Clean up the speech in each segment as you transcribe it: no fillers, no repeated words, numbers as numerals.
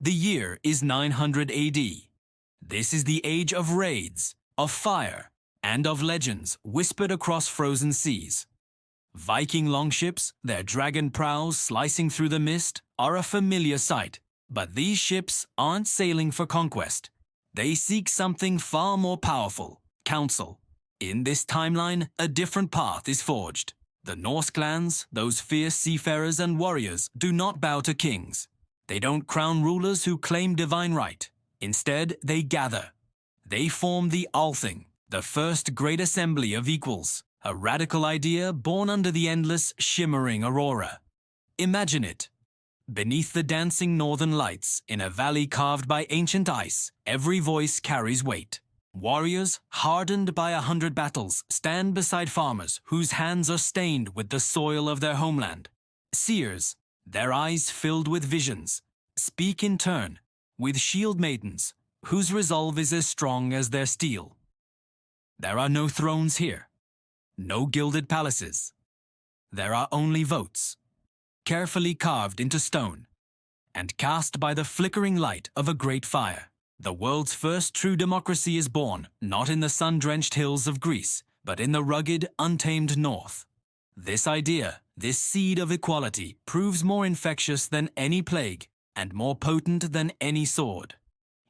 The year is 900 AD. This is the age of raids, of fire, and of legends whispered across frozen seas. Viking longships, their dragon prows slicing through the mist, are a familiar sight. But these ships aren't sailing for conquest. They seek something far more powerful: counsel. In this timeline, a different path is forged. The Norse clans, those fierce seafarers and warriors, do not bow to kings. They don't crown rulers who claim divine right. Instead, they gather. They form the Althing, the first great assembly of equals, a radical idea born under the endless, shimmering aurora. Imagine it. Beneath the dancing northern lights, in a valley carved by ancient ice, every voice carries weight. Warriors, hardened by 100 battles, stand beside farmers whose hands are stained with the soil of their homeland. Seers, their eyes filled with visions, speak in turn, with shield maidens, whose resolve is as strong as their steel. There are no thrones here, no gilded palaces. There are only votes, carefully carved into stone, and cast by the flickering light of a great fire. The world's first true democracy is born, not in the sun-drenched hills of Greece, but in the rugged, untamed north. This idea, this seed of equality, proves more infectious than any plague, and more potent than any sword.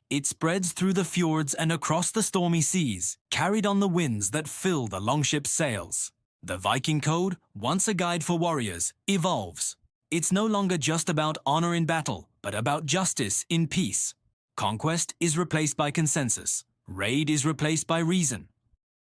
It spreads through the fjords and across the stormy seas, carried on the winds that fill the longship's sails. The Viking code, once a guide for warriors, evolves. It's no longer just about honor in battle, but about justice in peace. Conquest is replaced by consensus. Raid is replaced by reason.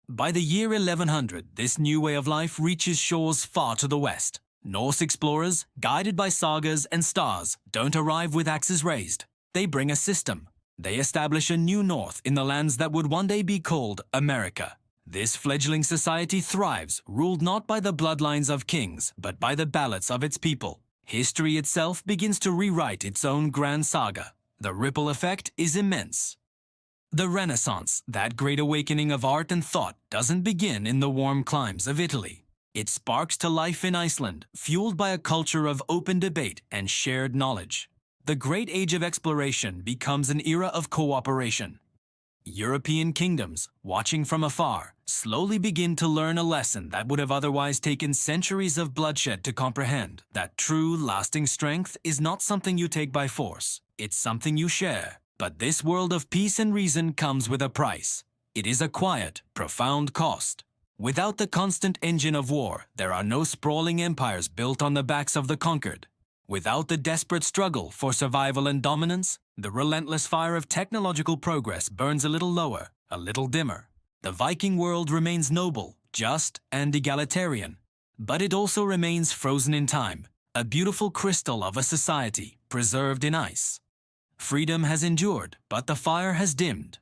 By the year 1100, this new way of life reaches shores far to the west. Norse explorers, guided by sagas and stars, don't arrive with axes raised. They bring a system. They establish a new north in the lands that would one day be called America. This fledgling society thrives, ruled not by the bloodlines of kings, but by the ballots of its people. History itself begins to rewrite its own grand saga. The ripple effect is immense. The Renaissance, that great awakening of art and thought, doesn't begin in the warm climes of Italy. It sparks to life in Iceland, fueled by a culture of open debate and shared knowledge. The great age of exploration becomes an era of cooperation. European kingdoms, watching from afar, slowly begin to learn a lesson that would have otherwise taken centuries of bloodshed to comprehend: that true, lasting strength is not something you take by force. It's something you share. But this world of peace and reason comes with a price. It is a quiet, profound cost. Without the constant engine of war, there are no sprawling empires built on the backs of the conquered. Without the desperate struggle for survival and dominance, the relentless fire of technological progress burns a little lower, a little dimmer. The Viking world remains noble, just, and egalitarian. But it also remains frozen in time, a beautiful crystal of a society preserved in ice. Freedom has endured, but the fire has dimmed.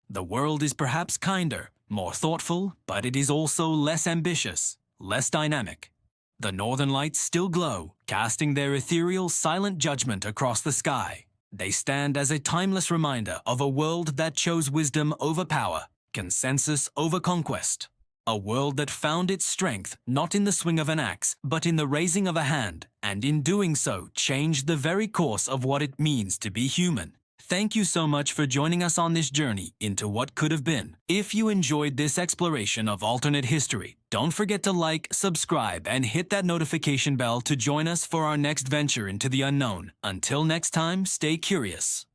The world is perhaps kinder, more thoughtful, but it is also less ambitious, less dynamic. The northern lights still glow, casting their ethereal, silent judgment across the sky. They stand as a timeless reminder of a world that chose wisdom over power, consensus over conquest. A world that found its strength not in the swing of an axe, but in the raising of a hand, and in doing so changed the very course of what it means to be human. Thank you so much for joining us on this journey into what could have been. If you enjoyed this exploration of alternate history, don't forget to like, subscribe, and hit that notification bell to join us for our next venture into the unknown. Until next time, stay curious.